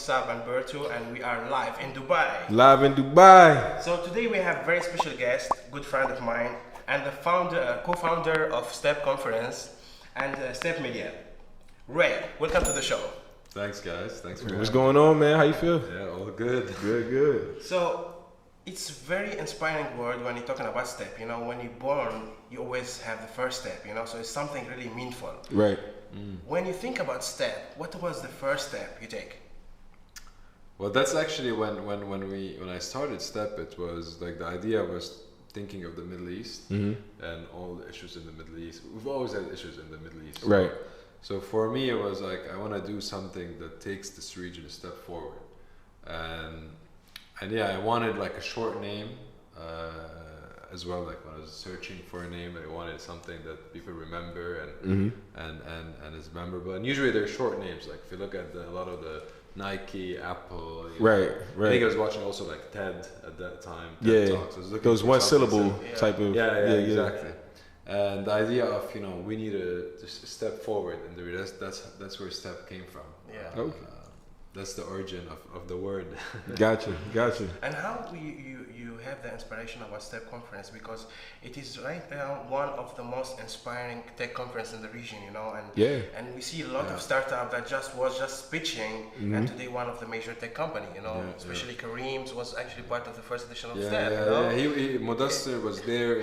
Sab and Bertu, and we are live in Dubai. Live in Dubai. So today we have a very special guest, good friend of mine, and the co-founder of Step Conference and Step Media. Ray, welcome to the show. Thanks, guys. Thanks for What's going on, man? How you feel? Yeah, all good. Good. So it's very inspiring word when you're talking about step. You know, when you're born, you always have the first step. You know, so it's something really meaningful. Right. When you think about step, what was the first step you take? Well, that's actually when I started Step. It was like the idea was thinking of the Middle East and all the issues in the Middle East. We've always had issues in the Middle East. Right. So for me, it was like I want to do something that takes this region a step forward, and yeah, I wanted like a short name as well. Like when I was searching for a name, I wanted something that people remember and is memorable. And usually they're short names. Like if you look at a lot of the Nike, Apple. Right. I think I was watching also like TED at that time. TED TED Talks. Talks. I was looking Those for one something syllable type of. Yeah, exactly. And the idea of we need to step forward, and that's where step came from. Yeah. Okay. That's the origin of the word. Gotcha. And how you have the inspiration about Step Conference, because it is right now one of the most inspiring tech conference in the region, and we see a lot of startup that was just pitching, and today one of the major tech company, especially Kareem's was actually part of the first edition of Step. He Modassir was there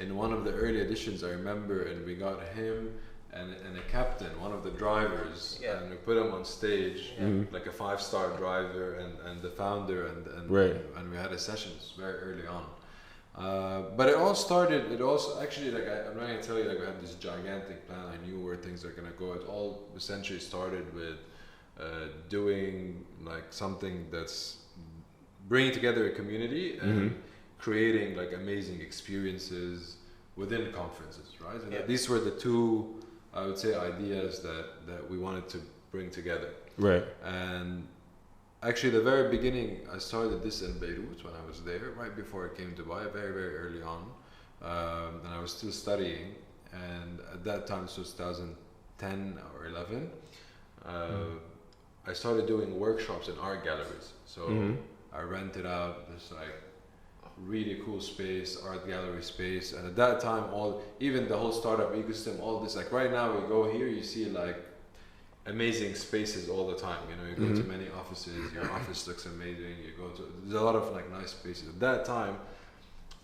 in one of the early editions, I remember, and we got him and a captain, one of the drivers, and we put him on stage, like a 5-star driver, and the founder, and we had a sessions very early on. But it also actually, like I'm not gonna tell you like I had this gigantic plan, I knew where things are gonna go. It all essentially started with doing like something that's bringing together a community and creating like amazing experiences within conferences, right? And these were the two, I would say, ideas that we wanted to bring together. Right. And actually, the very beginning, I started this in Beirut when I was there, right before I came to Dubai, very, very early on. And I was still studying. And at that time, this was 2010 or 11, I started doing workshops in art galleries. So I rented out this like really cool space, art gallery space, and at that time even the whole startup ecosystem, all this, like right now we go here, you see like amazing spaces all the time, you go to many offices, your office looks amazing, there's a lot of like nice spaces. At that time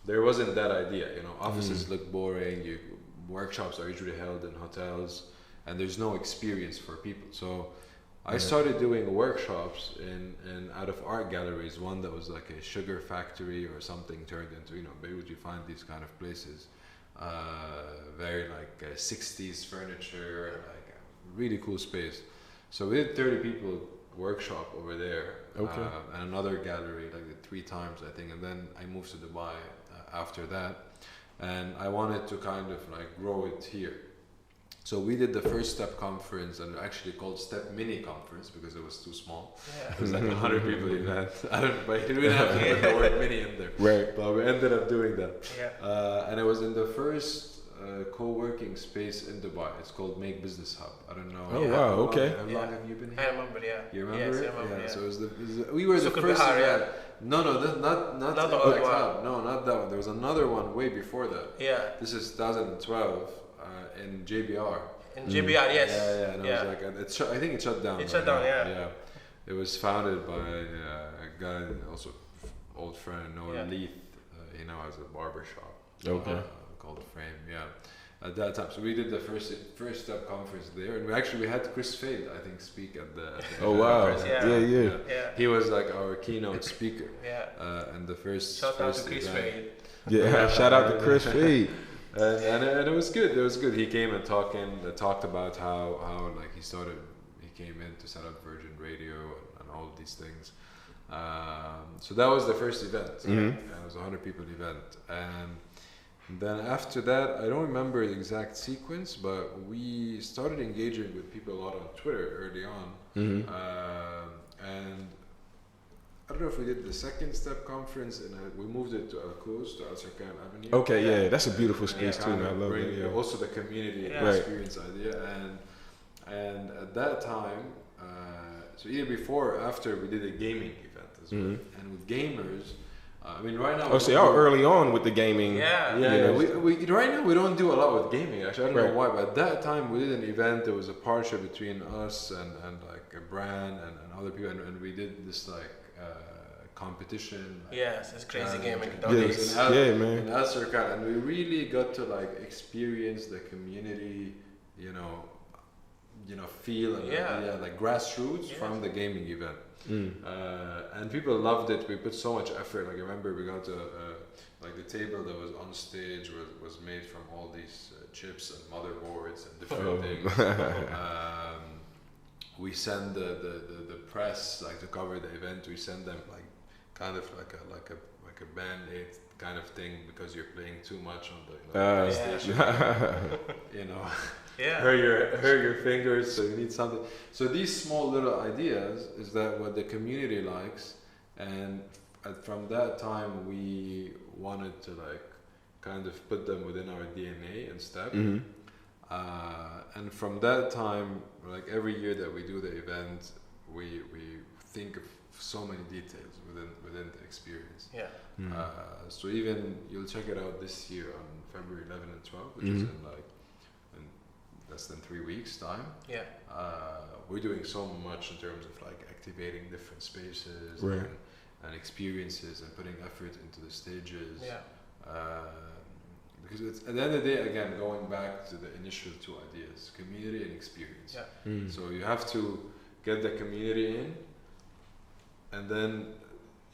there wasn't that idea, offices look boring, workshops are usually held in hotels and there's no experience for people. So I started doing workshops in out of art galleries, one that was like a sugar factory or something turned into, Beirut, you find these kind of places, very like 60s furniture, like a really cool space. So we did 30 people workshop over there, and another gallery, like 3 times I think, and then I moved to Dubai after that, and I wanted to kind of like grow it here. So we did the first Step conference, and actually called Step Mini Conference because it was too small. Yeah. It was like 100 people event. But we didn't have to put the word mini in there. Right. But we ended up doing that. Yeah. And it was in the first co-working space in Dubai. It's called Make Business Hub. I don't know. Oh wow. Okay. How long have you been here? I remember. Yeah. You remember it? I remember, yeah. So we were the first. Bihar, No, not the old one. No, not that one. There was another one way before that. Yeah. This is 2012 in JBR. In JBR, yes. Yeah. And it was like I think it shut down. It shut down, yeah. Yeah. It was founded by a guy, also old friend, Noah Leith. He now has a barber shop. Okay. Called Frame. Yeah. At that time, so we did the first Step conference there, and we had Chris Fade, I think, speak at the oh wow. Yeah. He was like our keynote speaker. Yeah. And the first. Shout out to Chris Fade. Yeah. Shout out to Chris Fade. And it was good. It was good. He came and talked about how like he came in to set up Virgin Radio and all of these things. So that was the first event. It was a 100 people event, and then after that, I don't remember the exact sequence, but we started engaging with people a lot on Twitter early on, and I don't know if we did the second Step conference, and we moved it to Al Quoz, to Al Sarkan Avenue. Okay, yeah, that's a beautiful space too. I love it. Yeah. Also the community experience idea, and at that time, so either before or after we did a gaming event as well. And with gamers, I mean, right now. Oh, so y'all early on with the gaming. Yeah. We right now we don't do a lot with gaming. Actually, I don't know why, but at that time we did an event. There was a partnership between us and like a brand and other people, and we did this like competition. Like, yes, it's crazy gaming. Yes. Man. In Aserkan, and we really got to like experience the community, you know, feel and like grassroots from the gaming event. And people loved it. We put so much effort. Like I remember we got to like the table that was on stage was made from all these chips and motherboards and different things. We send the press like to cover the event. We send them like kind of like a Band-Aid kind of thing because you're playing too much on the PlayStation. You know. Hurt your fingers, so you need something. So these small little ideas is that what the community likes, and from that time we wanted to like kind of put them within our DNA and STEP. And from that time, like every year that we do the event, we think of so many details within the experience. So even you'll check it out this year on February 11 and 12, which is in like less than 3 weeks time. We're doing so much in terms of like activating different spaces and experiences and putting effort into the stages. Because it's, at the end of the day, again, going back to the initial two ideas, community and experience. So you have to get the community in and then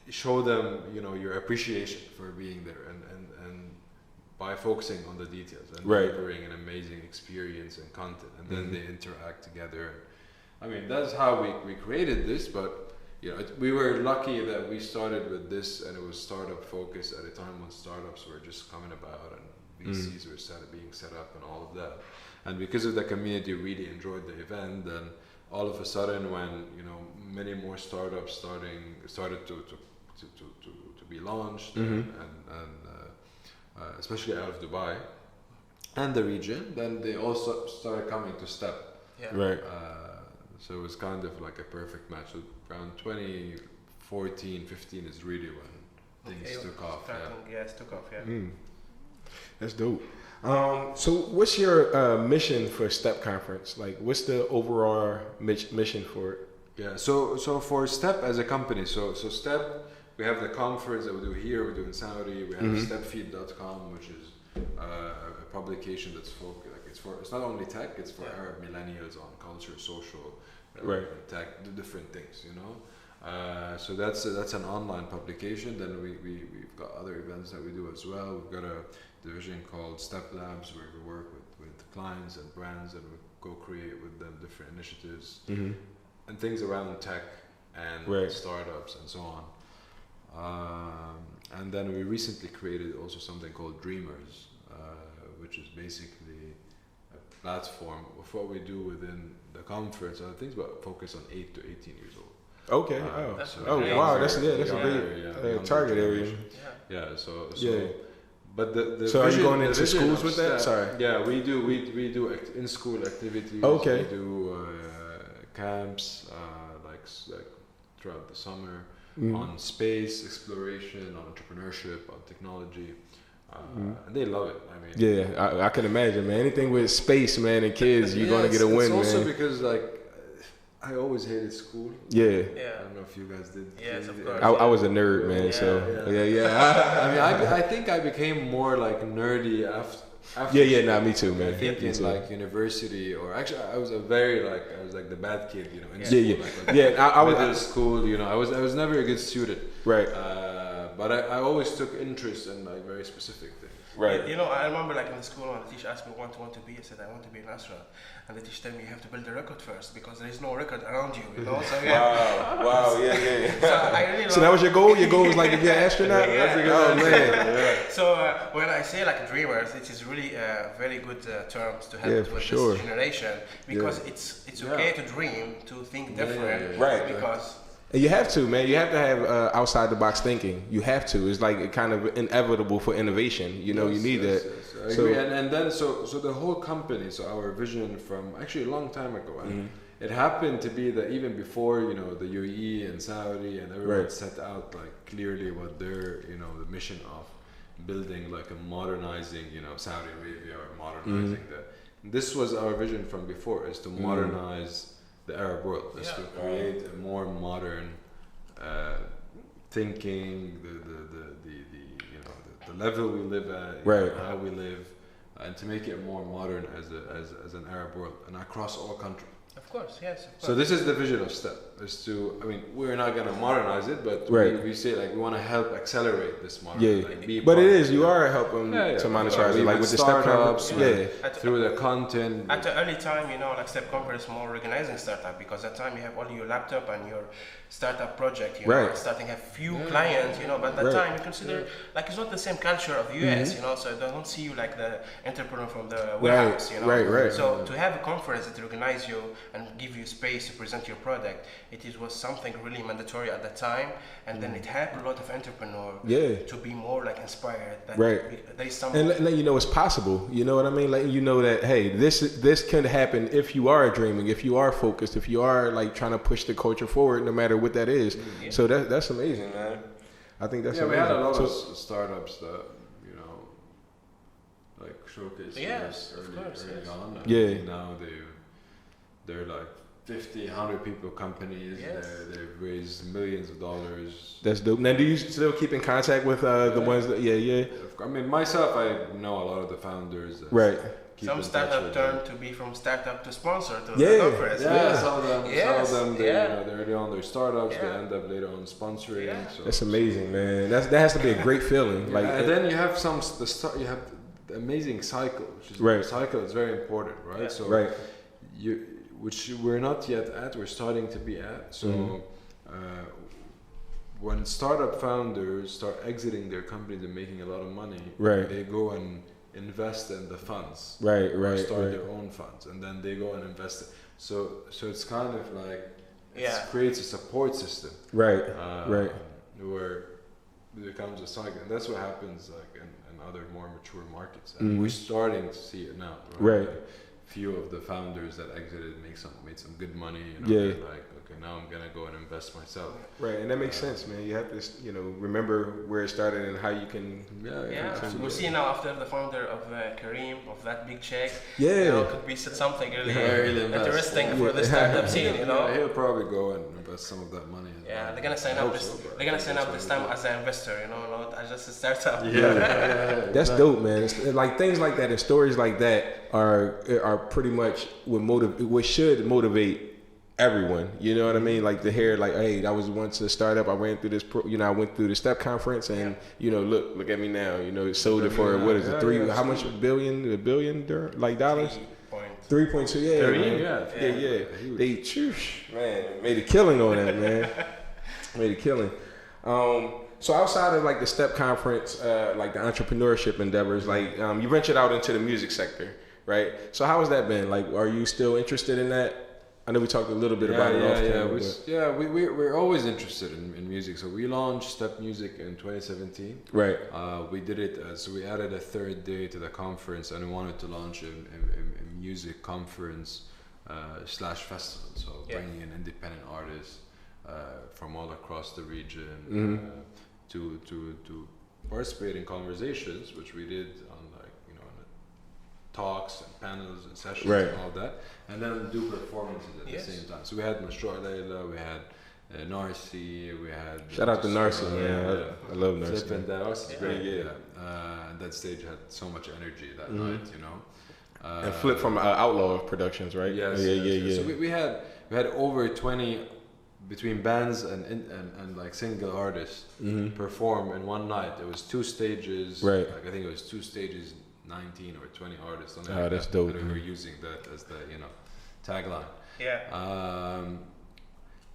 show them, you know, your appreciation for being there and by focusing on the details and delivering an amazing experience and content, and then they interact together. I mean, that's how we created this, but you know, we were lucky that we started with this, and it was startup focused at a time when startups were just coming about and VCs were being set up and all of that. And because of the community really enjoyed the event, then all of a sudden, when you know many more startups started to be launched and especially out of Dubai and the region, then they also started coming to STEP. So it was kind of like a perfect match. So around 2014, 15 is really when things took off. It took off. That's dope. So what's your mission for STEP conference? Like, what's the overall mission for it? So for STEP as a company, so STEP, we have the conference that we do here, we do in Saudi. We have stepfeed.com, which is a publication that's it's not only tech, it's for Arab millennials on culture, social, tech, the different things, you know. So that's an online publication. Then we've got other events that we do as well. We've got a division called Step Labs where we work with clients and brands, and we go create with them different initiatives and things around tech and startups and so on. And then we recently created also something called Dreamers, which is basically a platform of what we do within the conference and things, but focus on 8 to 18 years old. Okay. Wow, that's a big target area. But the so are you going into schools with that? Sorry. Yeah, we do in school activities. Okay. We do camps like throughout the summer on space exploration, on entrepreneurship, on technology. And they love it. I mean, I can imagine, man. Anything with space, man, and kids, you're gonna get a win, man. It's also because like I always hated school. I don't know if you guys did. Yes, of course. I was a nerd, man. I mean, I think I became more like nerdy after. Me too, man. I think in like university, or actually, I was like the bad kid, you know. I was at school, you know. I was never a good student. But I always took interest in like very specific things. You know, I remember like in the school when the teacher asked me what I want to be, I said I want to be an astronaut. And the teacher told me you have to build a record first because there is no record around you, you know? So, Wow, So I really so that was your goal? Your goal was like to be an astronaut? That's a good man. So when I say like dreamers, it is really very good terms to have with this generation because it's okay to dream, to think different. Because and you have to, man. You have to have outside the box thinking. You have to. It's like kind of inevitable for innovation. You know, you need that. I agree. And then so the whole company. So our vision from actually a long time ago, and it happened to be that even before, you know, the UAE and Saudi and everyone set out like clearly what their, you know, the mission of building like a modernizing, you know, Saudi Arabia or modernizing this was our vision from before, is to modernize the Arab world, is to create a more modern thinking, the you know, the level we live at, you know, how we live, and to make it more modern as an Arab world and across all countries. Of course, yes. Of course. So this is the vision of STEP, is to, I mean, we're not going to modernize it, but we say like we want to help accelerate this modern. Like, but it is, you are helping to monetize it, like with the startups, through the content. At the early time, you know, like STEP Conference more organizing startup, because at that time you have only your laptop and your startup project, you know, starting a few clients, you know, but at that time you consider like it's not the same culture of the US, you know, so they don't see you like the entrepreneur from the warehouse, you know. So to have a conference that organize you and give you space to present your product, was something really mandatory at that time, and then it helped a lot of entrepreneurs to be more like inspired. That there is some, and let you know it's possible. You know what I mean? Letting you know that hey, this can happen if you are dreaming, if you are focused, if you are like trying to push the culture forward, no matter what that is. So that's amazing, man. I think that's amazing. We had a lot of startups that, you know, like showcased early on. And now they're like 50, 100 people companies. They've raised millions of dollars. That's dope. Now, do you still keep in contact with the ones that? I mean, myself, I know a lot of the founders. Some startup turn to be from startup to sponsor to the conference. Some of them they're early on their startups. They end up later on sponsoring. So, that's amazing, man. That has to be a great feeling. Like, and then you have you have the amazing cycle, which is the cycle is very important, right? So which we're not yet at, we're starting to be at. So when startup founders start exiting their companies and making a lot of money, they go and invest in the funds, start their own funds, and then they go and invest it. So it's kind of like it creates a support system, where it becomes a cycle, and that's what happens like in other more mature markets, and we're starting to see it now. Few of the founders that exited made some good money, you know, like, okay, now I'm gonna go and invest myself. And that makes sense, man. You have to, you know, remember where it started and how you can. We see now after the founder of Kareem, of that big check, you know, could be something really interesting for the startup scene, you know. He'll probably go and invest some of that money. They're gonna sign up. They're gonna sign up this time as an investor, you know, not as just a startup. That's dope, man. It's like things like that and stories like that are pretty much what should motivate everyone. You know what I mean? Like to hear, like, hey, I was once a startup. I ran through this, I went through the STEP conference, and you know, look at me now. You know, it sold it for what is it? How much billion like dollars? 3.2. They made a killing on that, man. Made a killing. So outside of like the STEP conference, like the entrepreneurship endeavors, like you ventured out into the music sector, right? So how has that been? Like, are you still interested in that? I know we talked a little bit about it off camera. We're always interested in music. So we launched Step Music in 2017. Right. We did it, so we added a third day to the conference, and we wanted to launch a music conference / festival. So bringing in independent artists from all across the region to participate in conversations, which we did on talks and panels and sessions and all that, and then do performances at the same time. So we had Mashroor Layla, we had Narcy, we had shout out to Narcy, man. I love Narcy. Flip and Narcy, great. And that stage had so much energy that night, you know. And Flip from Outlaw Productions, right? Yes. So we had over 20 between bands and like single artists perform in one night. There was 2 stages. Like I think it was 2 stages. 19 or 20 artists on that. That's dope. We were using that as the tagline.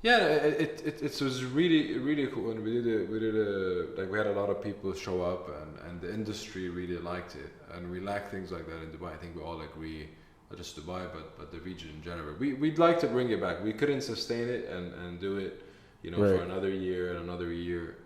It was really cool, and we did like we had a lot of people show up, and the industry really liked it, and we lack things like that in Dubai. I think we all agree, not just Dubai but the region in general. We'd like to bring it back. We couldn't sustain it and do it, for another year and another year.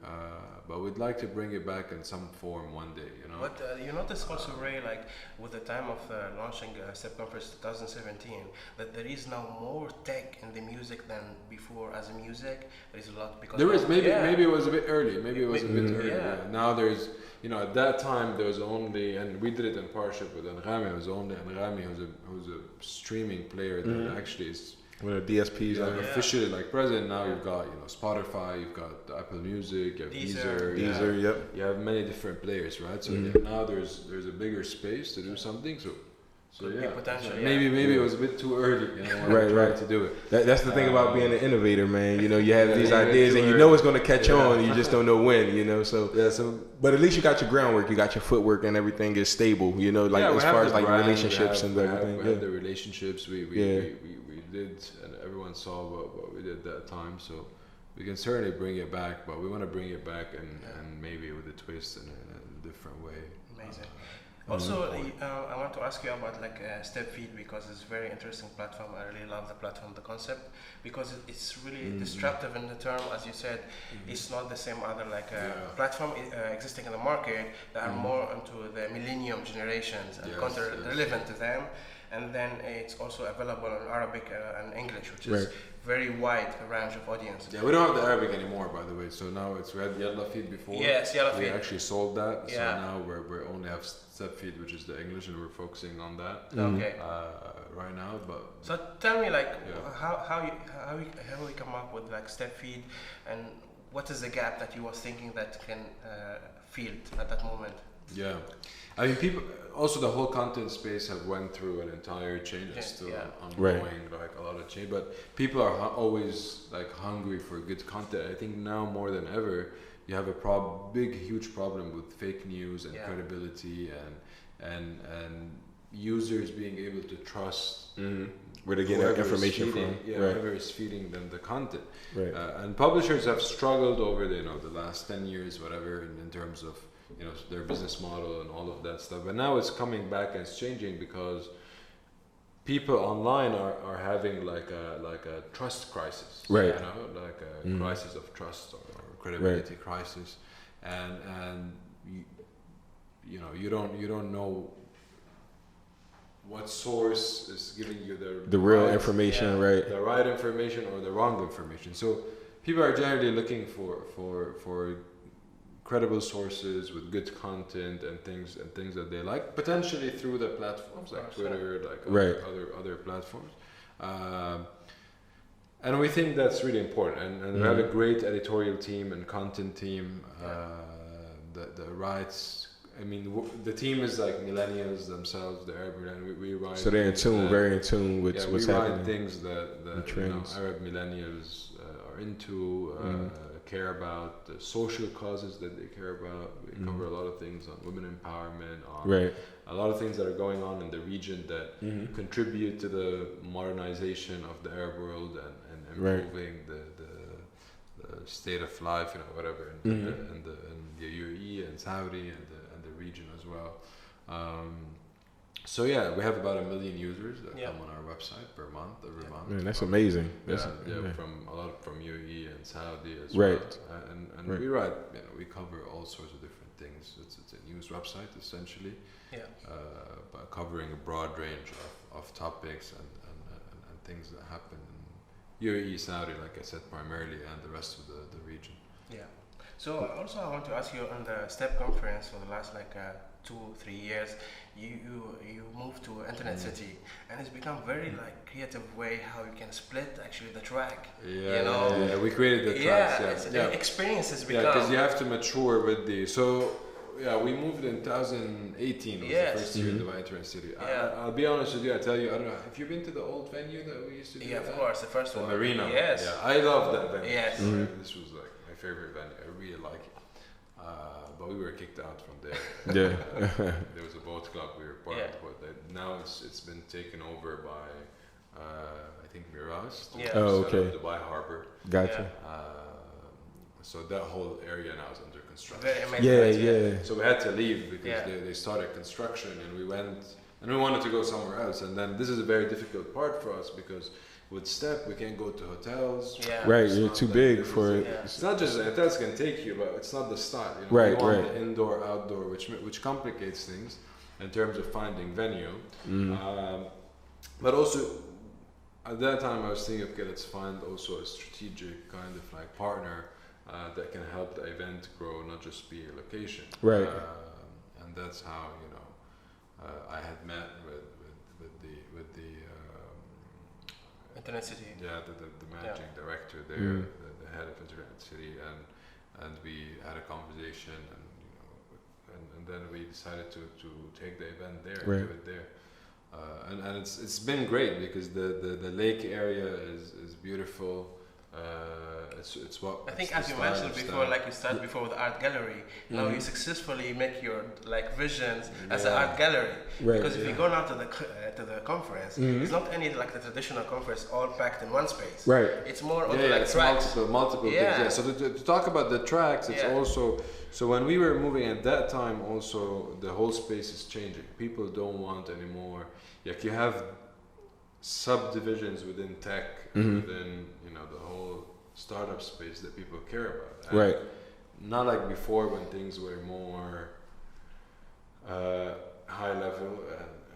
But we'd like to bring it back in some form one day, But you notice also, Ray, like with the time of launching Step Conference 2017, that there is now more tech in the music than before as a music. There is a lot because there is maybe it was a bit early. Maybe it was a bit early. Yeah. Now there's at that time there was only, and we did it in partnership with Anghami. It was only Anghami who's a streaming player that actually is. With the DSPs officially like present. Now you've got Spotify, you've got Apple Music, you have Deezer, yep. You have many different players, right? So now there's a bigger space to do something. So maybe it was a bit too early, right to do it. That's the thing about being an innovator, man. You have these ideas and it's going to catch on. You just don't know when. So but at least you got your groundwork, you got your footwork, and everything is stable. As far as like relationships and everything. We have the relationships we did, and everyone saw what we did that time. So we can certainly bring it back, but we want to bring it back and maybe with a twist in a different way. Amazing. Also, I want to ask you about StepFeed, because it's a very interesting platform. I really love the platform, the concept, because it's really disruptive in the term, as you said. It's not the same other platform existing in the market that are more into the millennium generations and content relevant to them. And then it's also available in Arabic and English, which is very wide range of audience. Yeah, we don't have the Arabic anymore, by the way. So now we had Yalla Feed before. Yes, Yalla Feed. We actually sold that. Yeah. So now we only have Step Feed, which is the English, and we're focusing on that. Okay. Right now, but. So tell me, how we come up with Step Feed, and what is the gap that you was thinking that can fill at that moment? Yeah, I mean, people. Also, the whole content space have went through an entire change. It's still ongoing, a lot of change. But people are always hungry for good content. I think now more than ever, you have a huge problem with fake news and credibility and users being able to trust where they get their information from. Whoever is feeding them the content. Right. And publishers have struggled over the last 10 years, whatever, in terms of their business model and all of that stuff. But now it's coming back and it's changing because people online are having like a trust crisis, right? Like a crisis of trust or credibility crisis, and you don't know what source is giving you the real information, right? The right information or the wrong information. So people are generally looking for credible sources with good content and things that they like, potentially through the platforms like Twitter, other platforms, and we think that's really important. And we have a great editorial team and content team. The rights. I mean, the team is millennials themselves. The Arab millennials. We write. So they're very in tune with what's happening. We write things that Arab millennials are into. Care about the social causes that they care about. We cover a lot of things on women empowerment, on a lot of things that are going on in the region that contribute to the modernization of the Arab world and improving the state of life, whatever, in the UAE and Saudi and the region as well. So yeah, we have about 1 million users that come on our website every month. Man, that's amazing. From UAE and Saudi as well. And we write, we cover all sorts of different things. It's a news website essentially, but covering a broad range of topics and things that happen in UAE, Saudi, like I said, primarily, and the rest of the region. Yeah. So also I want to ask you, on the STEP conference for the last 2-3 years, you moved to Internet City, and it's become very creative way how you can split actually the track. Yeah, we created the tracks. Experiences become. Yeah, because you have to mature with the. So we moved in 2018. Was the first year in Dubai Internet City. I'll be honest with you. I tell you, I don't know. Have you been to the old venue that we used to do? Yeah, of course, the first one. The Marina. Yes. Yeah, I love that venue. Yes. This was my favorite venue. I really like it. But we were kicked out from there. There was a boat club we were part of, but now it's been taken over by I think Mirage. Dubai Harbor. Gotcha. So that whole area now is under construction. Very amazing. So we had to leave because they started construction, and we went and we wanted to go somewhere else. And then this is a very difficult part for us because With STEP, we can't go to hotels. Yeah. Right, you're too big for it. It's not just hotels can take you, but it's not the style. You know? Right, we want right. the indoor, outdoor, which complicates things in terms of finding venue. But also, at that time, I was thinking, okay, let's find also a strategic kind of like partner that can help the event grow, not just be a location. Right. And that's how I had met with the Internet City. yeah, the managing director there, the head of Internet City, and we had a conversation, and then we decided to take the event there, right. do it there, and it's been great because the lake area is beautiful. It's what I think, as you mentioned before, like you started before with art gallery. Now you successfully make your like visions as an art gallery. Right. Because if you go now to the conference, it's not any like the traditional conference all packed in one space. Right. It's more of like it's tracks. multiple things. Yeah. So to talk about the tracks, it's also so when we were moving at that time, also the whole space is changing. People don't want anymore. Like you have subdivisions within tech, within the whole startup space that people care about. And right. Not like before when things were more high level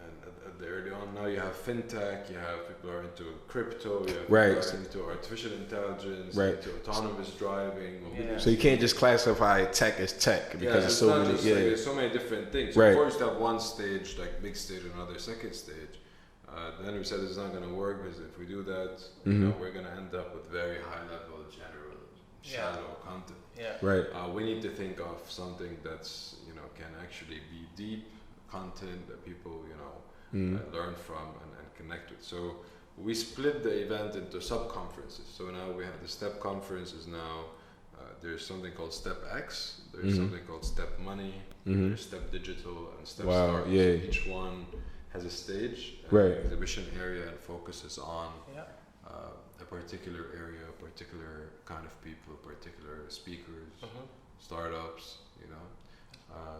and at the early on. Now you have fintech, you have people who are into crypto, you have people who are into artificial intelligence, into autonomous driving. So you can't just classify tech as tech because there's so many. There's so many different things. Right. Of course, you have one stage, like big stage, another second stage. Then we said it's not going to work because if we do that, we're going to end up with very high level, general, shallow content. Yeah. Right. We need to think of something that's can actually be deep content that people learn from and connect with. So we split the event into sub conferences. So now we have the STEP conferences now. There's something called STEP X. There's something called STEP Money. There's STEP Digital and STEP Start. Yeah. So each one has a stage, exhibition area, and focuses on a particular area, a particular kind of people, particular speakers, startups.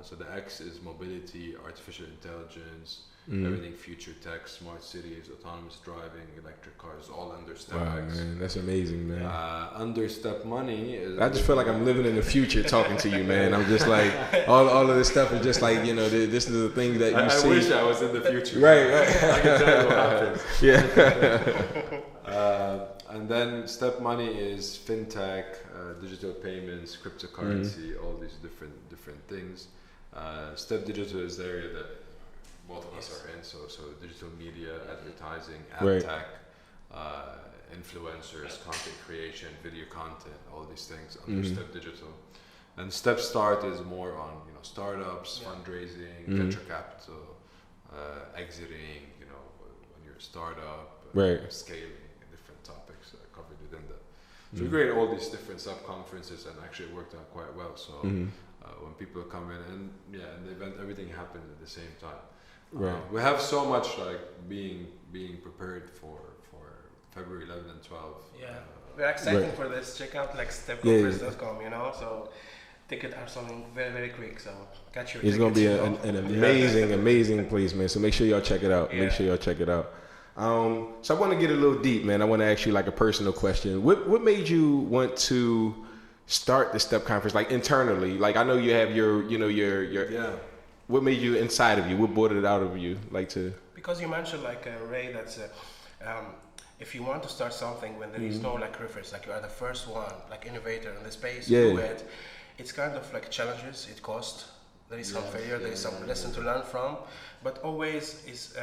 So the X is mobility, artificial intelligence, everything future tech, smart cities, autonomous driving, electric cars, all under STEP X. Man, that's amazing, man. Under STEP Money is... I just feel like I'm living in the future talking to you, man. I'm just like, all of this stuff is just like, this is the thing that you see. I wish I was in the future. Right. I can tell you what happens. Yeah. And then STEP Money is fintech, digital payments, cryptocurrency, all these different things. STEP Digital is the area that both of us are in, so digital media, advertising, ad tech, influencers, content creation, video content, all these things under STEP Digital. And STEP Start is more on startups, fundraising, venture capital, exiting, when you're a startup, scaling, different topics covered within that. So we created all these different sub-conferences, and actually it worked out quite well. So when people come in, and the event, everything happened at the same time. We have so much like being prepared for February 11 and 12. We're excited for this. Check out like stepconference.com, so tickets are selling very, very quick. So catch your tickets. It's gonna be an amazing place, man. So make sure y'all check it out. So I want to get a little deep, man. I want to ask you like a personal question. What made you want to start the STEP conference, like internally? Like I know you have your what made you inside of you? What brought it out of you? Like to because you mentioned like Ray, that's if you want to start something when there is no like reference, like you are the first one, like innovator in the space, do it. It's kind of like challenges. It costs. There is some failure. There is some lesson to learn from, but always is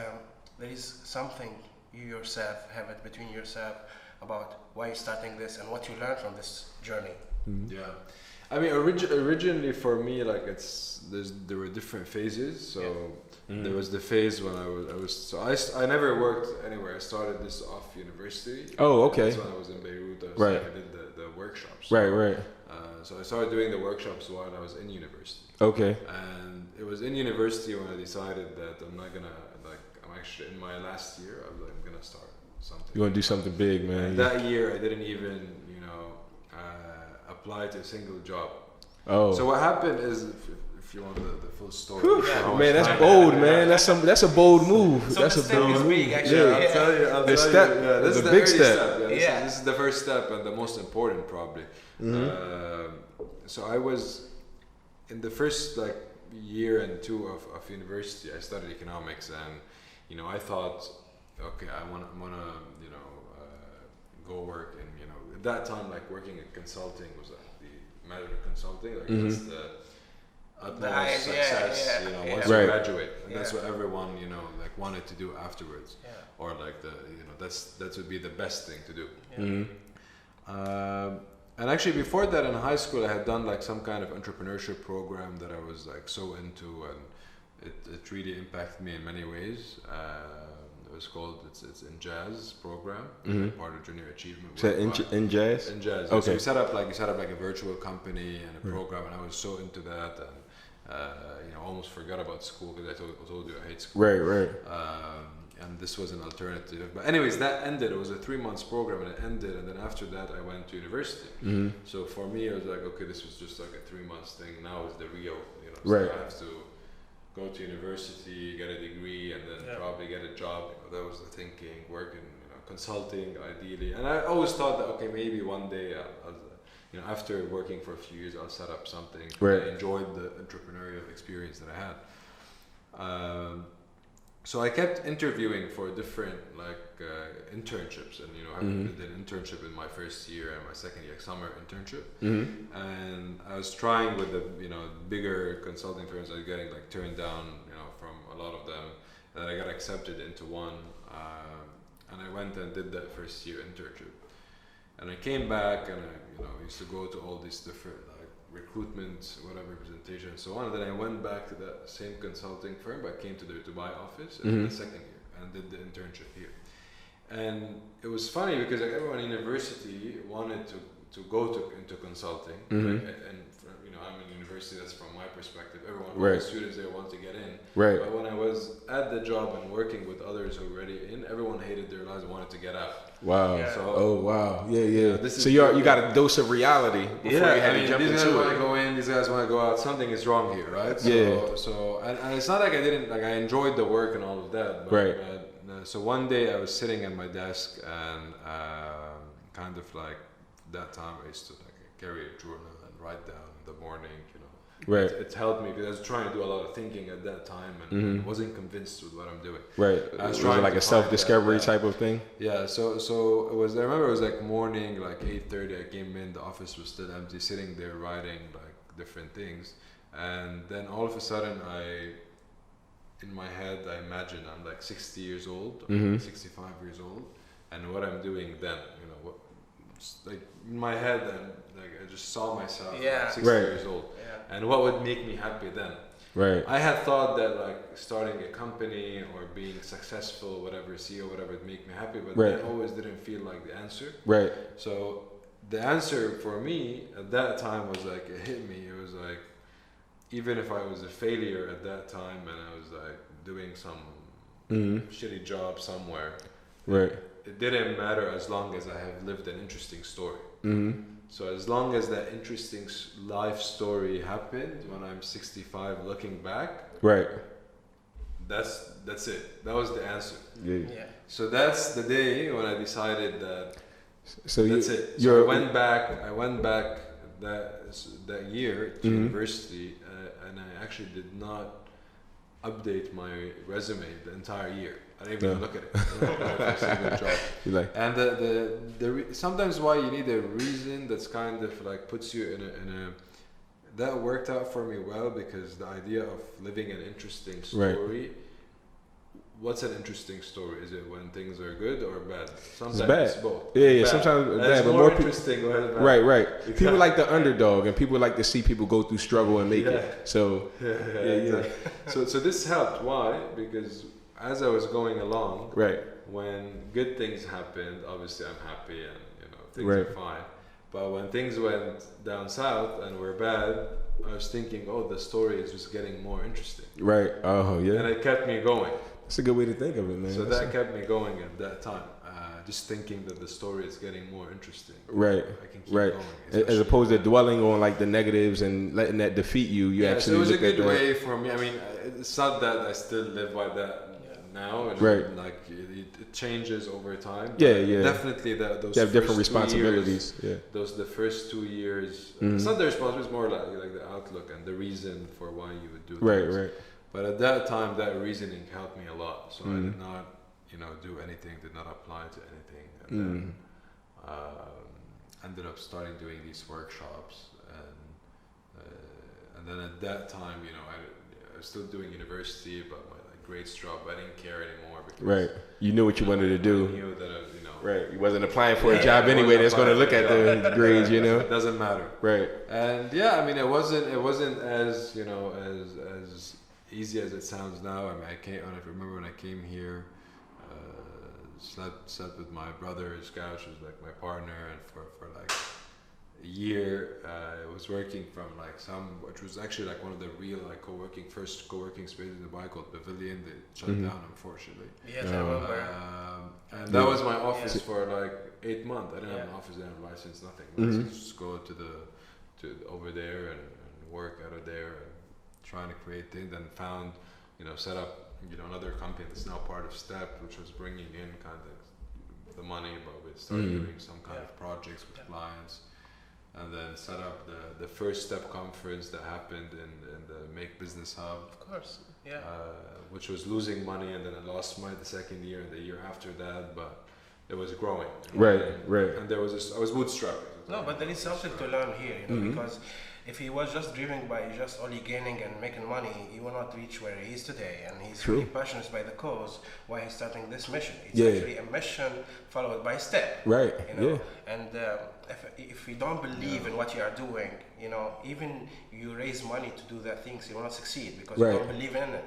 there is something you yourself have it between yourself about why you're starting this and what you learn from this journey. I mean, originally for me, like there were different phases. So there was the phase when I never worked anywhere. I started this off university. Oh, okay. That's when I was in Beirut. I did the workshops. Right. So I started doing the workshops while I was in university. Okay. And it was in university when I decided that I'm not gonna I'm actually in my last year. I'm gonna start something. You want to do something big, man. And that year I didn't even apply to a single job. Oh. So what happened is, if you want the full story. Man, that's bold, man. That's a bold move. So that's a bold move. Big, actually. Yeah, I'll tell you. This is the big step. This is the first step and the most important, probably. So I was in the first year and two of university. I studied economics, and I thought, okay, I wanna go work in at that time working in consulting was the management consulting that's the utmost success once you graduate, and that's what everyone wanted to do afterwards, or that would be the best thing to do. And actually before that in high school I had done some kind of entrepreneurship program that I was so into, and it really impacted me in many ways. It was called it's in jazz program, part of junior achievement. So in jazz? In jazz. Okay. So you set up a virtual company and a program, and I was so into that, and almost forgot about school because I told you I hate school. Right. And this was an alternative. But anyways, that ended. It was a 3 months program, and it ended. And then after that, I went to university. So for me, it was okay, this was just a 3 months thing. Now is the real, so I have to go to university, get a degree, and then probably get a job. That was the thinking. Work in consulting, ideally. And I always thought that maybe one day, after working for a few years, I'll set up something. Right. I enjoyed the entrepreneurial experience that I had. So I kept interviewing for different internships, and I did an internship in my first year and my second year, summer internship, and I was trying with the bigger consulting firms. I was getting turned down from a lot of them, and I got accepted into one, and I went and did that first year internship, and I came back and I used to go to all these different recruitment, whatever, presentation and so on. And then I went back to that same consulting firm, but I came to the Dubai office in the second year and did the internship here. And it was funny because everyone in university wanted to go into consulting, and I'm in university. That's from my perspective. Everyone, all the students there want to get in. Right. But when I was at the job and working with others who were already in, everyone hated their lives and wanted to get out. Wow. Yeah. So, so you got a dose of reality before you had to jump into it. These guys want to go in, these guys want to go out. Something is wrong here, right? So and it's not like I didn't I enjoyed the work and all of that. But, so one day I was sitting at my desk and kind of that time I used to carry a journal and write down in the morning, Right. It helped me because I was trying to do a lot of thinking at that time and wasn't convinced with what I'm doing. Right. I was trying like a self-discovery type of thing. Yeah. So it was. I remember it was morning, 8:30. I came in. The office was still empty, sitting there writing different things, and then all of a sudden, in my head, I imagine I'm 60 years old, 65 years old, and what I'm doing then. In my head, I just saw myself 60 years old. And what would make me happy then? Right. I had thought that starting a company or being successful, whatever, CEO, whatever, would make me happy, but that always didn't feel like the answer. Right. So the answer for me at that time was it hit me. It was even if I was a failure at that time and I was doing some shitty job somewhere, right, it didn't matter as long as I have lived an interesting story. So as long as that interesting life story happened when I'm 65 looking back, right, that's it. That was the answer. Yeah. So that's the day when I decided that so that's it. So I went back that year to university, and I actually did not update my resume the entire year. I didn't even look at it. And sometimes why you need a reason that's kind of puts you in a that worked out for me well, because the idea of living an interesting story. What's an interesting story? Is it when things are good or bad? Sometimes it's both. Yeah, sometimes bad, but more interesting. Right. People like the underdog, and people like to see people go through struggle and make it. So So this helped. Why? Because as I was going along, when good things happened, obviously I'm happy and things are fine. But when things went down south and were bad, I was thinking, the story is just getting more interesting. Right. Oh yeah. And it kept me going. That's a good way to think of it, man. So that kept me going at that time. just thinking that the story is getting more interesting. Right. I can keep right. going, as opposed to dwelling on like the negatives and letting that defeat you. You actually. So it was a good way for me. I mean, it's not that I still live by that now, and right. like it changes over time. Yeah. Definitely those. You have different first responsibilities. 2 years, the first 2 years. It's not the responsibility; it's more like the outlook and the reason for why you would do things. Right. But at that time, that reasoning helped me a lot. So I did not, do anything. Did not apply to anything, and then ended up starting doing these workshops. And then at that time, I was still doing university, but my grades dropped. I didn't care anymore because you knew what you wanted to do. I knew that you wasn't applying for a job anyway that's going to look at the grades. It doesn't matter. Right. And I mean, it wasn't as as easy as it sounds now. I mean, I remember when I came here, slept with my brother's couch, was like my partner, and for like a year, I was working from like which was actually like one of the real like first co-working spaces in Dubai called Pavilion. They shut down, unfortunately. Yes, I remember. And that was my office for like 8 months. I didn't have an office, I didn't have a license, nothing. I just go to over there and work out of there and trying to create things, and found, set up, another company that's now part of Step, which was bringing in kind of the money, but we started doing some kind of projects with clients, and then set up the first Step conference that happened in the Make Business Hub. Of course, which was losing money, and then I lost money the second year and the year after that, but it was growing. Right. And there was I was bootstrapping. No, but there is something to learn here, because if he was just driven by just only gaining and making money, he will not reach where he is today. And he's really passionate by the cause, why he's starting this mission. It's actually a mission followed by step. Right. And if you don't believe in what you are doing, even you raise money to do that things, you will not succeed because you don't believe in it.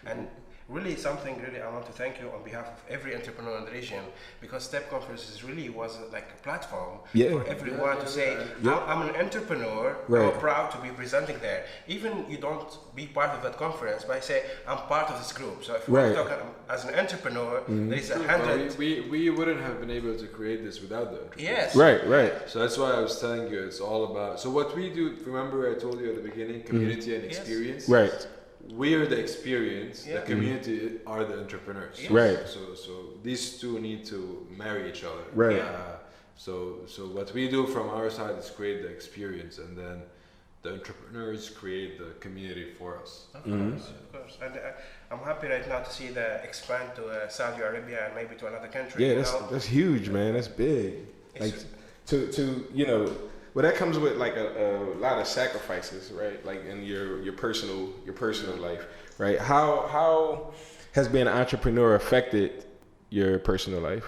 And really I want to thank you on behalf of every entrepreneur in the region, because Step Conferences really was like a platform for everyone to say, I'm an entrepreneur, I'm proud to be presenting there. Even you don't be part of that conference, but I say, I'm part of this group. So if we're talking as an entrepreneur, there is 100... We wouldn't have been able to create this without the entrepreneurs. Yes. Right. So that's why I was telling you, it's all about... So what we do, remember I told you at the beginning, community and experience? Right. We are the experience, the community are the entrepreneurs. Yes. Right. So these two need to marry each other. Right. So what we do from our side is create the experience, and then the entrepreneurs create the community for us. Of course. And I'm happy right now to see the expand to Saudi Arabia and maybe to another country. Yeah, that's huge, man. That's big. Like well, that comes with like a lot of sacrifices, right? Like in your personal life, right? How has being an entrepreneur affected your personal life?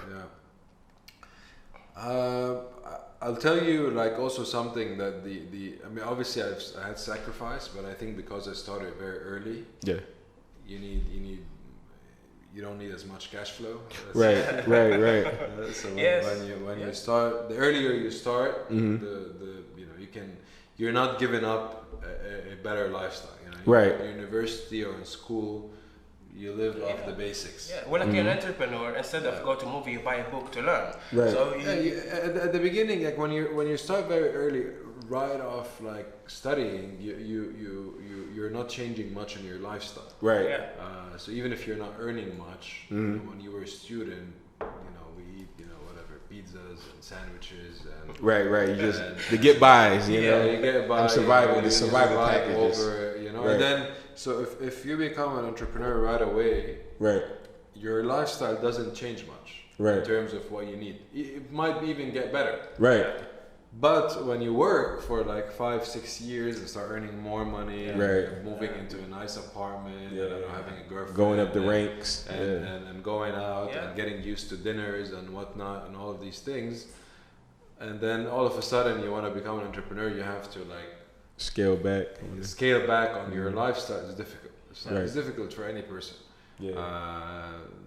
I'll tell you like also something that I mean, obviously I had sacrifice, but I think because I started very early, you don't need as much cash flow. Right. So when you start, the earlier you start, you're not giving up a better lifestyle. In university or in school, you live off the basics. Yeah. Well, like an entrepreneur, instead of go to movie, you buy a book to learn. Right. So at the beginning, like when you start very early, right off like studying, you're not changing much in your lifestyle. Right. So even if you're not earning much, when you were a student, we eat whatever pizzas and sandwiches and right. You just the get buys, you get by. The survival packages. And then so if you become an entrepreneur right away, your lifestyle doesn't change much in terms of what you need. It might even get better. Right. But when you work for like 5-6 years and start earning more money, moving into a nice apartment, having a girlfriend, going up the ranks, and going out and getting used to dinners and whatnot and all of these things, and then all of a sudden you want to become an entrepreneur, you have to like scale back on your lifestyle. It's difficult. It's difficult for any person.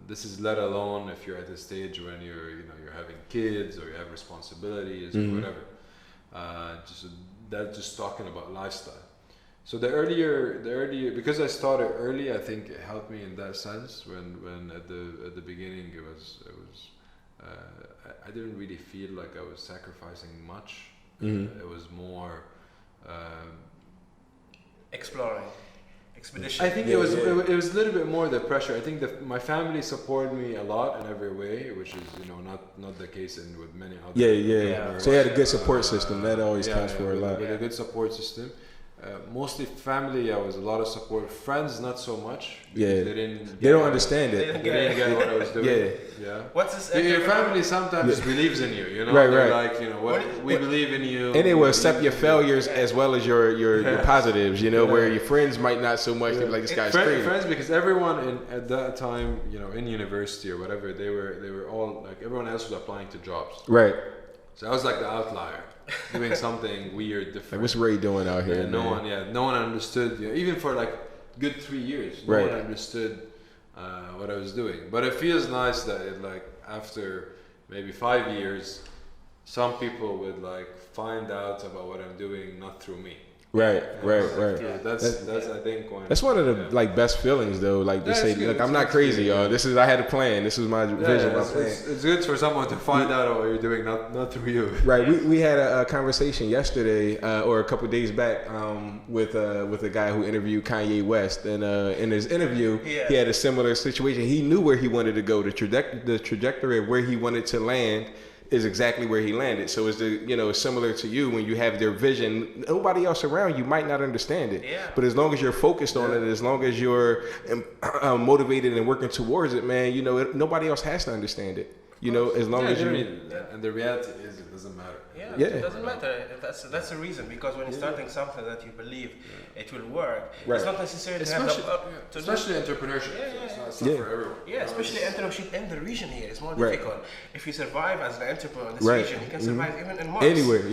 This is let alone if you're at a stage when you're having kids or you have responsibilities or whatever. Just talking about lifestyle. So the earlier because I started early, I think it helped me in that sense. When at the beginning it was I didn't really feel like I was sacrificing much. It was more exploring. Expedition. I think it was a little bit more the pressure. I think my family supported me a lot in every way, which is not the case with many other. Yeah. So you had a good support system. That always counts for a lot. With a good support system. Mostly family, I was a lot of support. Friends, not so much. Yeah, they don't understand it. They didn't get what I was doing. Yeah. What's this? Your family sometimes believes in you. Right. They're like, we believe in you. And they will accept your failures as well as your positives. Where your friends might not so much. They're like, this guy's crazy. Friends, because everyone at that time, in university or whatever, they were all like, everyone else was applying to jobs. Right. So I was like the outlier, doing something weird, different. Like, what's Ray doing out here? No one understood. Even for like good 3 years, no one understood what I was doing. But it feels nice that after maybe 5 years, some people would find out about what I'm doing, not through me. Right. That's I think that's one of the best feelings though. To say, look, I'm not crazy, y'all. I had a plan. This was my vision, my plan. It's good for someone to find out what you're doing, not through you. Right. We had a conversation yesterday or a couple of days back with a guy who interviewed Kanye West, and in his interview, he had a similar situation. He knew where he wanted to go. The trajectory of where he wanted to land is exactly where he landed. So it's similar to you when you have their vision. Nobody else around you might not understand it. Yeah. But as long as you're focused on it, as long as you're motivated and working towards it, man, nobody else has to understand it. As long as you. And the reality is, it doesn't matter. It doesn't matter. That's the reason, because when you're starting something that you believe it will work, it's not necessarily especially entrepreneurship. It's not for everyone. Especially entrepreneurship in the region here is more difficult. If you survive as an entrepreneur in this region, you can survive even in Mars. Anywhere,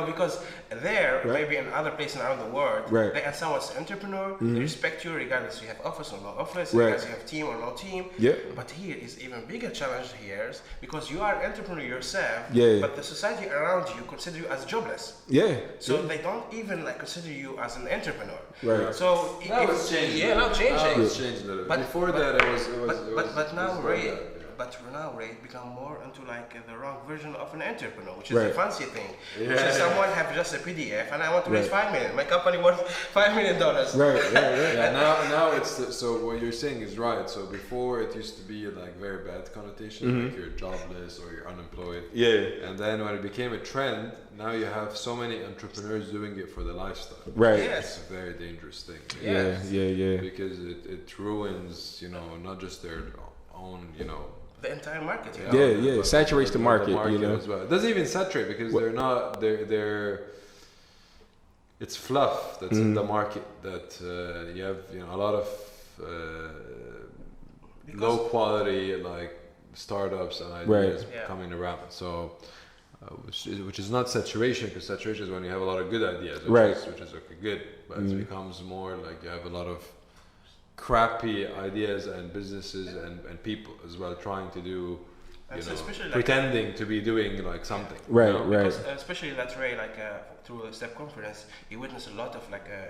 because there, maybe in other places around the world, they are someone's entrepreneur. They respect you regardless if you have office or no office, regardless if you have team or no team. But here is even bigger challenge here because you are an entrepreneur yourself, but the society around you consider you as jobless. So they don't even consider you as an entrepreneur. So that was changing. Now changing. It's changed a little bit. Before that, it was. But now Ray become more into the wrong version of an entrepreneur, which is a fancy thing. Which is someone have just a PDF and I want to raise 5 million. My company worth $5 million. Now it's so what you're saying is right. So before it used to be very bad connotation, like you're jobless or you're unemployed. And then when it became a trend, now you have so many entrepreneurs doing it for the lifestyle. It's a very dangerous thing. Because it ruins, not just their own, the entire market. It saturates the market, as well. It doesn't even saturate because they're it's fluff that's in the market that you have a lot of low quality startups and ideas coming around. So which is not saturation, because saturation is when you have a lot of good ideas, which is good, but it becomes more you have a lot of crappy ideas and businesses and people as well trying to do pretending to be doing something Because especially that Ray through the STEP conference you witness a lot of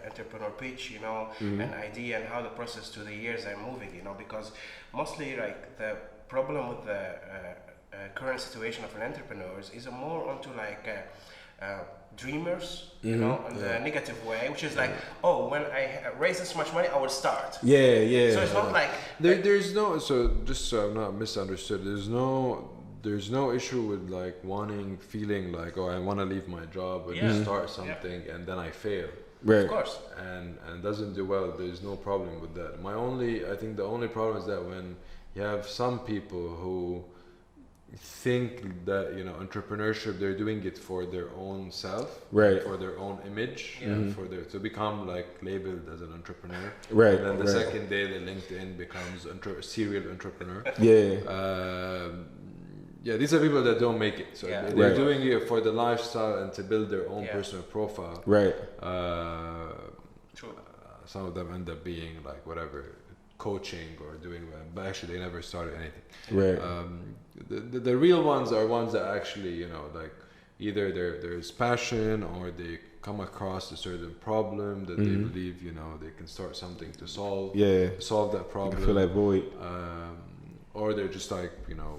entrepreneur pitch an idea and how the process to the years are moving because mostly the problem with the current situation of an entrepreneurs is more onto dreamers, in the negative way, which is when I raise this much money, I will start. So it's not there's no. So just so I'm not misunderstood, there's no issue with feeling I want to leave my job and start something and then I fail. Of course. And doesn't do well. There's no problem with that. I think the only problem is that when you have some people who think that entrepreneurship, they're doing it for their own self, for their own image, for their to become labeled as an entrepreneur, and then the second day the LinkedIn becomes serial entrepreneur. These are people that don't make it, so they're doing it for the lifestyle and to build their own personal profile. Some of them end up being whatever, coaching or doing well, but actually they never started anything. The real ones are ones that actually either there's passion or they come across a certain problem that they believe they can start something to solve that problem. You can fill that void. or they're just like, you know,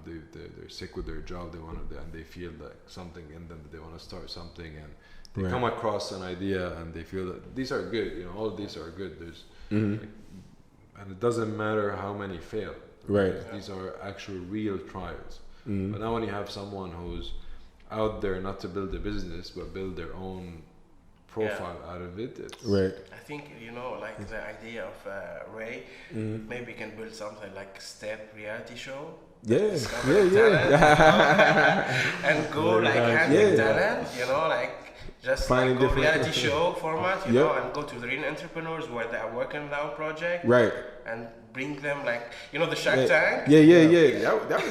they're sick with their job, and they feel like something in them that they want to start something, and they come across an idea and they feel that these are good, you know, all of these are good. There's like, and it doesn't matter how many fail. Right. These are actual real trials. But now when you have someone who's out there not to build a business but build their own profile out of it, it's I think, you know, like the idea of Ray, maybe can build something like Step reality show. Yeah. And go like handling talent, you know, like just finding like go different reality show format, you know, and go to the real entrepreneurs where they are working now project, and bring them like, you know, the Shark Tank.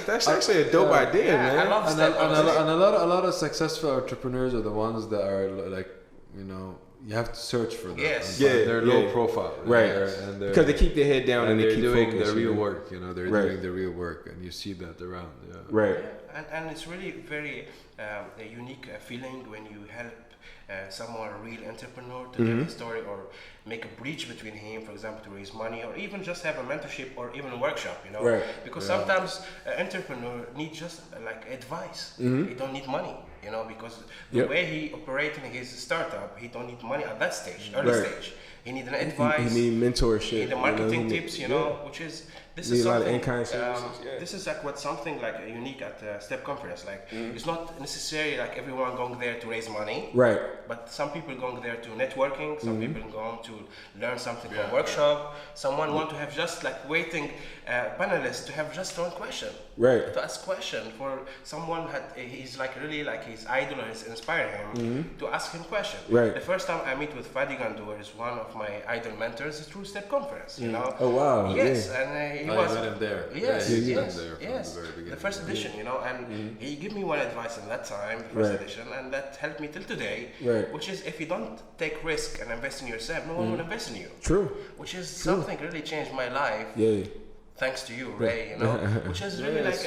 That's actually a dope idea, man. I love Step. And a lot of successful entrepreneurs are the ones that are like, you know, you have to search for them. Yes. They're low profile. Right. Because they keep their head down and they keep doing focused, the real work. You know, they're doing the real work, and you see that around. Yeah. Right. And it's really very a unique feeling when you help someone, a real entrepreneur, to tell his story or make a bridge between him, for example, to raise money, or even just have a mentorship or even a workshop, you know. Because sometimes an entrepreneur needs just like advice. He don't need money, you know, because the way he operating his startup, he don't need money at that stage, early stage. He need an advice. He need mentorship. He need the marketing tips, you know, which is this is something. This is like what something like unique at the Step conference. Like it's not necessarily like everyone going there to raise money. Right. But some people going there to networking. Some people going to learn something from workshop. Someone want to have just like waiting panelists to have just one question. Right. To ask question for someone he's like really like his idol or he's inspired him to ask him question. Right. The first time I meet with Fadi Gandour is one of my idol mentors through Step conference. You know. Oh wow. Yes, and he was. I met him there. Yes, yes. The first edition, you know, and he gave me one advice in that time, the first edition, and that helped me till today. Right. Which is, if you don't take risk and invest in yourself, no one will invest in you. True. Which is something really changed my life. Yeah. Thanks to you, Ray, you know, which is really like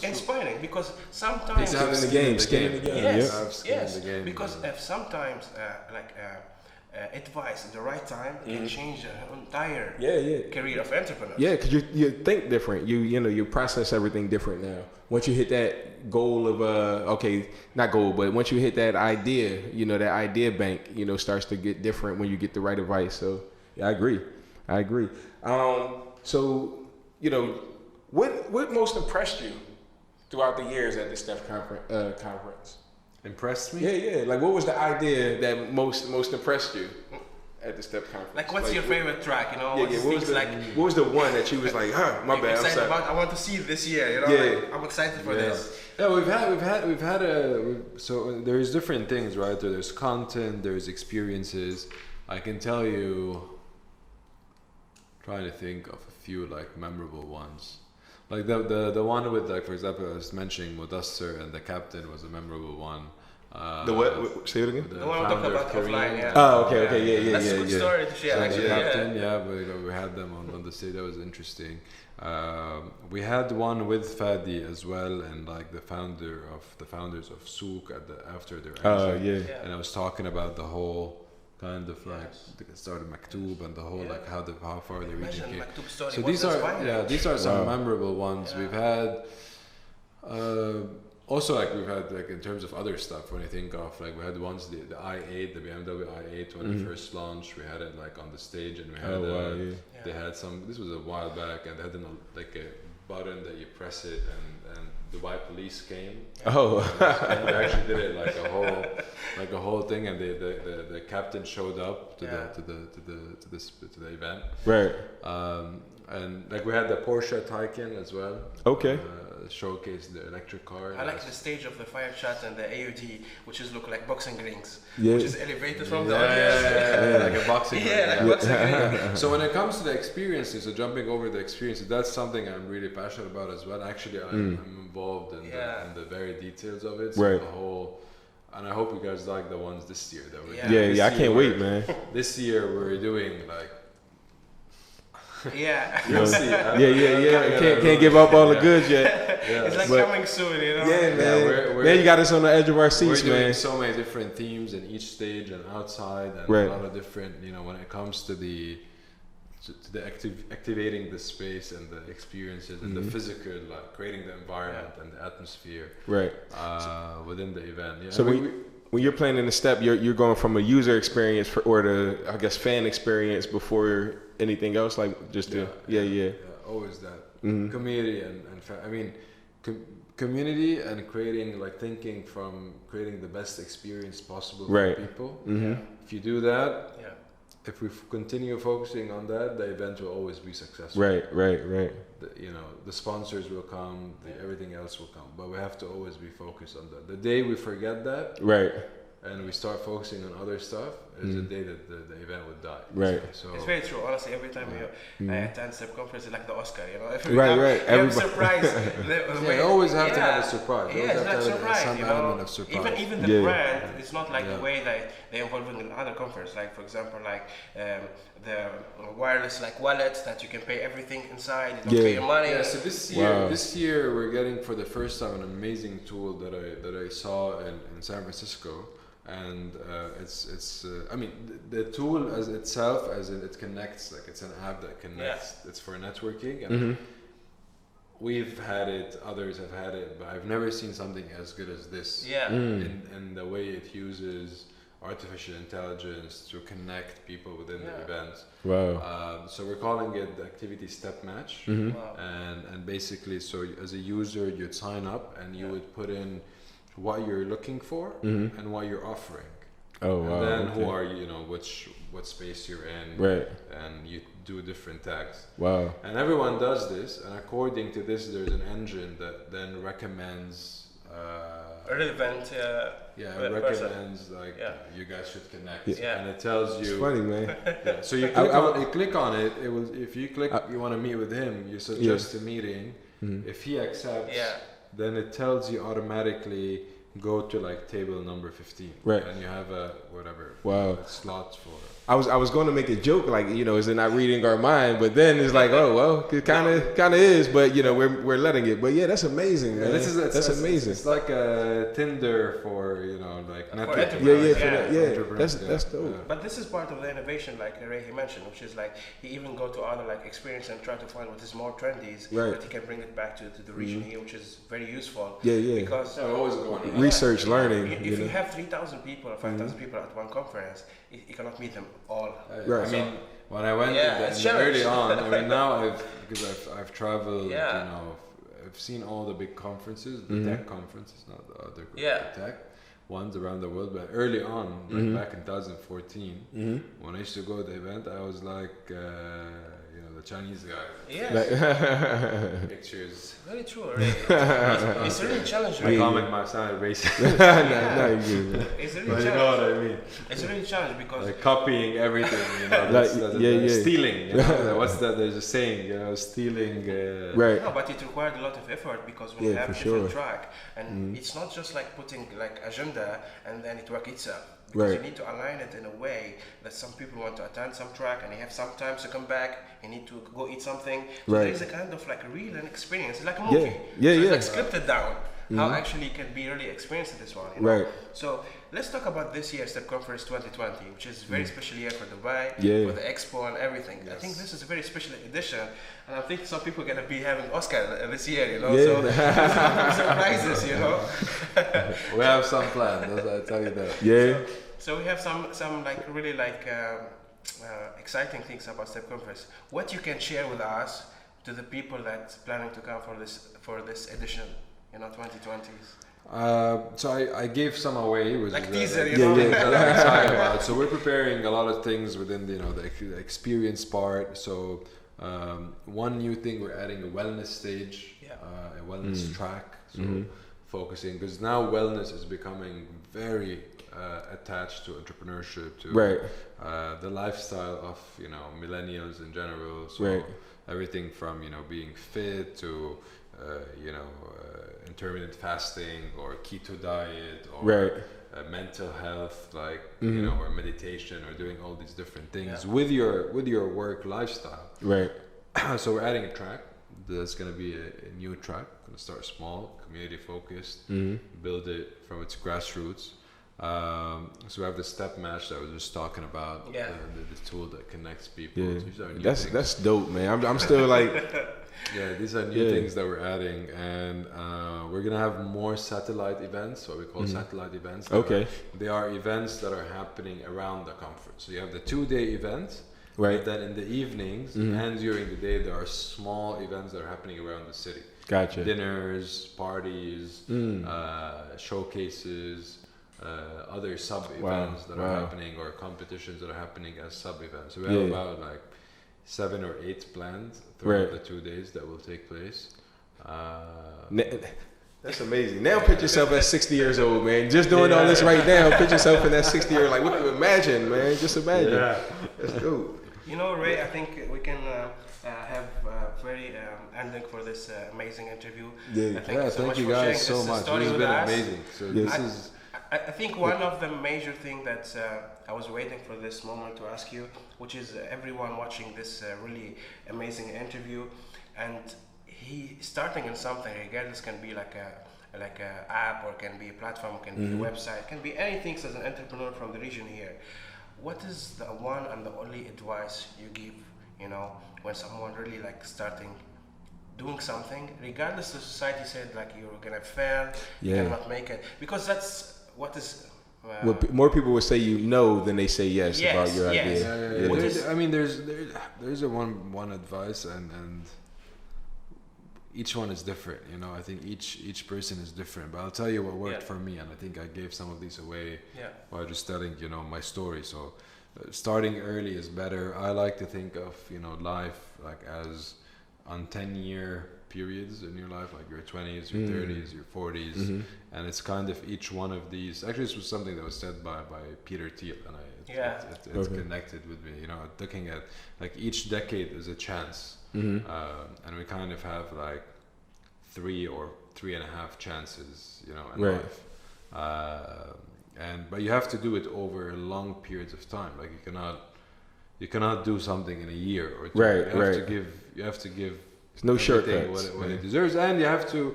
inspiring because sometimes skin in the game. Yes, because if sometimes advice at the right time can change the entire career of entrepreneurs. Yeah, because you think different. You process everything different now. Once you hit that goal of not goal, but once you hit that idea, you know, that idea bank, you know, starts to get different when you get the right advice. So yeah, I agree. So, you know, what most impressed you throughout the years at the Step conference? Impressed me? Yeah. Like, what was the idea that most impressed you at the Step conference? Like, what's your favorite track? You know, what was the one that you was like, my bad? I'm sorry. I want to see it this year. You know, I'm excited for this. Yeah, we've had so there's different things, right? There's content, there's experiences. I can tell you. Trying to think of a few like memorable ones. Like the one with, like, for example, I was mentioning Mudassir and the captain was a memorable one. The what? Say it again. The one we talked about offline. Yeah. Oh, okay, That's a good story to share. So the captain, we had them on the stage. That was interesting. We had one with Fadi as well, and like the founders of Souk after their exit. And I was talking about the whole kind of like the start of Maktoub and the whole like how far the region came. So these are some memorable ones. We've had also like we've had like in terms of other stuff when I think of like we had once the i8, the BMW i8 when it first launched. We had it like on the stage and we had they had some. This was a while back and they had like a button that you press it and Dubai police came. And they actually did it like a whole thing, and the captain showed up to the event. Right. And like we had the Porsche Taycan as well. Okay. Showcase the electric car. I like the stage of the fire chat and the AUD, which is look like boxing rings, which is elevated from the audience. Like a boxing ring. Like boxing ring. So when it comes to the experiences, so jumping over the experiences, that's something I'm really passionate about as well. Actually, I'm involved in the very details of it. So the whole, and I hope you guys like the ones this year that we're doing. I can't wait, man. This year we're doing like. You'll see. Can't give up all the goods yet. It's like coming soon, you know. Yeah, man. Man, you got us on the edge of our seats, man. We're doing man. so many different themes in each stage and outside, and a lot of different. You know, when it comes to the to the activating the space and the experiences and the physical, like creating the environment and the atmosphere within the event. Yeah. So when you're planning a step, you're going from a user experience or the, I guess, fan experience before anything else, like just always that community and I mean community and creating, like thinking from creating the best experience possible for people. If you do that, if we continue focusing on that, the event will always be successful. Right. The sponsors will come, everything else will come, but we have to always be focused on that. The day we forget that, and we start focusing on other stuff, is the day that the event would die. Right. So it's very true. Honestly, every time I attend STEP conference, it's like the Oscar, you know. Every surprise. You always have to have a surprise. Yeah, it's like surprise. Some element of surprise. Even the brand, it's not like the way that they're involving in other conferences. Like for example, like the wireless like wallets that you can pay everything inside. You don't pay your money. Yeah. So this year we're getting for the first time an amazing tool that I saw in San Francisco. And it's I mean the tool as itself, as it connects, like it's an app that connects. It's for networking, and we've had it, others have had it, but I've never seen something as good as this. In the way it uses artificial intelligence to connect people within the event. So we're calling it the activity step match, and basically, so as a user you'd sign up and you would put in what you're looking for and what you're offering. And then who are you, what space you're in, and you do different tags. And everyone does this, and according to this there's an engine that then recommends relevant recommends like you guys should connect, and it tells you. It's funny, man. So you click on it, it will, if you click you want to meet with him, you suggest a meeting. If he accepts, then it tells you automatically go to like table number 15, and you have a slots for it. I was going to make a joke, like, is it not reading our mind? But then it's like, oh well, it kind of is, but we're letting it. But yeah, that's amazing, man. That's amazing. It's like a Tinder for like network. That's dope. But this is part of the innovation, like Ray he mentioned, which is like he even go to other like experience and try to find what is more trendy, that he can bring it back to the region here, which is very useful. Because always going research, learning. If you have 3,000 people or 5,000 people at one conference, you cannot meet them all. I mean, when I went early on, I mean now I've traveled, I've seen all the big conferences, the tech conferences, not the other the tech ones around the world. But early on, like back in 2014, when I used to go to the event, I was like, the Chinese guy. Pictures. Very true. Right? It's really challenging. My comment might sound racist. It's really but you know what I mean. It's really challenging because like copying everything, stealing. What's that? There's a saying, stealing. No, but it required a lot of effort because when you have different track, and it's not just like putting like agenda and then it works itself. Because you need to align it in a way that some people want to attend some track and they have some time to come back. You need to go eat something. So there is a kind of like a real experience. It's like a movie. It's like scripted down. How actually you can be really experienced in this one. So let's talk about this year's STEP Conference 2020, which is a very special year for Dubai, for the expo and everything. I think this is a very special edition, and I think some people are gonna be having Oscar this year, So there's surprises, We have some plans, I'll tell you that. So we have some like really like exciting things about STEP Conference. What you can share with us to the people that's planning to come for this edition, 2020s? So I gave some away, which like is teaser, that I'm excited about. So we're preparing a lot of things within the experience part. So one new thing, we're adding a wellness stage, a wellness track. So focusing, because now wellness is becoming very attached to entrepreneurship, to the lifestyle of millennials in general. So everything from being fit to intermittent fasting or keto diet or mental health, like or meditation, or doing all these different things with your work lifestyle. So we're adding a track. That's going to be a new track. Going to start small, community focused, build it from its grassroots. So we have the step match that I was just talking about. The tool that connects people. Yeah. That's dope, man. I'm still like. Yeah, these are new things that we're adding, and we're gonna have more satellite events, what we call satellite events. They are events that are happening around the conference. So you have the 2-day event, right? Then in the evenings and during the day, there are small events that are happening around the city. Gotcha. Dinners, parties, showcases, other sub events that are happening, or competitions that are happening as sub events. So we have about like 7 or 8 planned throughout the 2 days that will take place. That's amazing. Now picture yourself at 60 years old, man. Just doing all this right now. Picture yourself in that 60 year, like, what do you imagine, man? Just imagine. Yeah. That's dope. You know, Ray, I think we can have very ending for this amazing interview. Thank you guys so much. This has been amazing. So I think one of the major things that I was waiting for this moment to ask you, which is everyone watching this really amazing interview, and he starting in something, regardless, can be like a app, or can be a platform, can be a website, can be anything. As an entrepreneur from the region here, what is the one and the only advice you give, you know, when someone really like starting doing something, regardless of society said like you're gonna fail, you cannot make it, because that's what is more people would say than they say yes about your idea. I mean, there's a one advice, and each one is different. You know, I think each person is different. But I'll tell you what worked for me, and I think I gave some of these away by just telling my story. So starting early is better. I like to think of life like as on 10-year periods in your life, like your 20s, your 30s, your 40s, and it's kind of each one of these. Actually, this was something that was said by Peter Thiel, and it's connected with me. Looking at like each decade is a chance, and we kind of have like 3 or 3.5 chances, in life. But you have to do it over long periods of time. Like you cannot do something in a year or 2. You have to give. There's no shortcuts. What it deserves, and you have to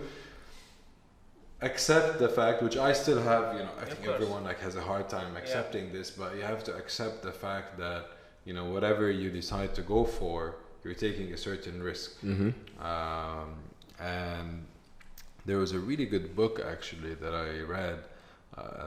accept the fact, which I still have. I think everyone has a hard time accepting this, but you have to accept the fact that whatever you decide to go for, you're taking a certain risk. And there was a really good book actually that I read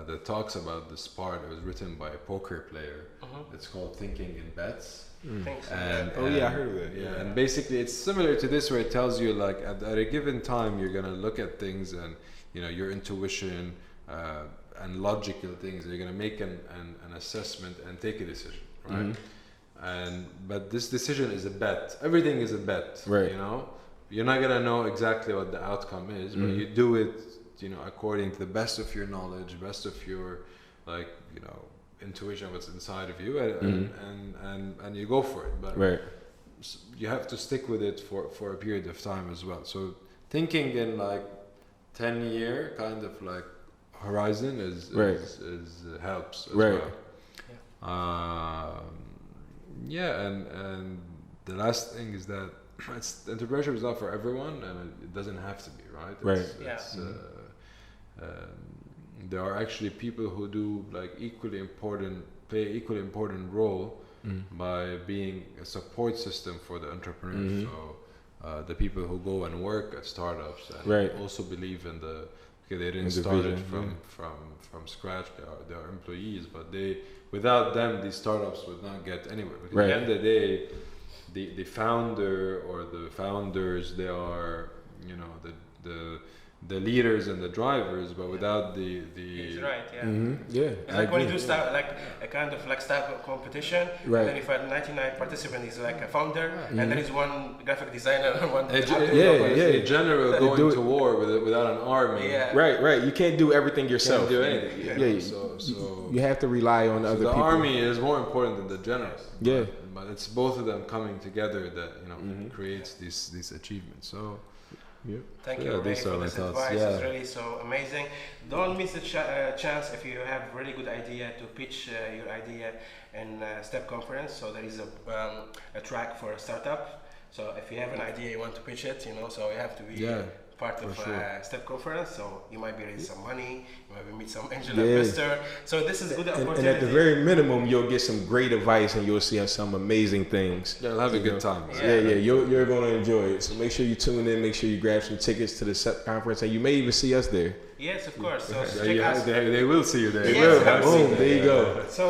that talks about this part. It was written by a poker player. It's called Thinking in Bets. I heard of it. And basically it's similar to this, where it tells you like at a given time you're gonna look at things, and your intuition and logical things, you're gonna make an assessment and take a decision, right? But this decision is a bet. Everything is a bet, right? You're not gonna know exactly what the outcome is, but you do it according to the best of your knowledge, best of your intuition, what's inside of you, and you go for it. But you have to stick with it for a period of time as well. So thinking in like 10-year kind of like horizon is helps as well. And the last thing is that entrepreneurship is not for everyone, and it doesn't have to be, right? There are actually people who do play equally important role by being a support system for the entrepreneurs. So the people who go and work at startups and also believe in they didn't start it from scratch. They are employees, but without them, these startups would not get anywhere. Because at the end of the day, the founder or the founders, they are the leaders and the drivers, but without the He's right, It's like when you do stuff like a kind of like startup competition, and then if 99 participants is like a founder, and there is one graphic designer and one a general going to war without an army. Right. You can't do everything yourself. Can't do anything. So you have to rely on other people. The army is more important than the general. But it's both of them coming together that creates these achievements. So. Thank you, Ray, for this advice. It's really so amazing. Don't miss the chance if you have really good idea to pitch your idea in Step Conference. So there is a track for a startup. So if you have an idea you want to pitch it, so you have to be part of STEP conference, so you might be raising some money, you might meet some angel investor. So this is a good opportunity. And at the very minimum, you'll get some great advice and you'll see some amazing things. Yeah, you'll have a good time. You're going to enjoy it. So make sure you tune in, make sure you grab some tickets to the STEP conference, and you may even see us there. Yes, of course. So check us. They will see you there. They will. Boom, there you go. So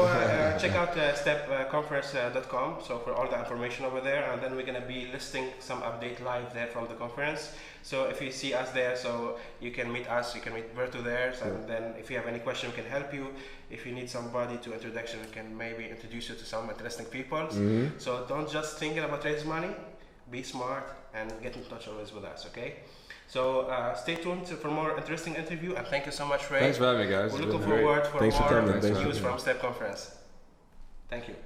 check out stepconference.com so for all the information over there, and then we're going to be listing some update live there from the conference. So if you see us there, so you can meet us, you can meet Berto there, and then if you have any question, we can help you. If you need somebody to introduction, we can maybe introduce you to some interesting people. So don't just thinking about raising money, be smart and get in touch always with us, okay? So stay tuned for more interesting interview, and thank you so much, Ray. Thanks for having me, guys. We're looking forward for Thanks more for coming. news from STEP Conference. Thank you.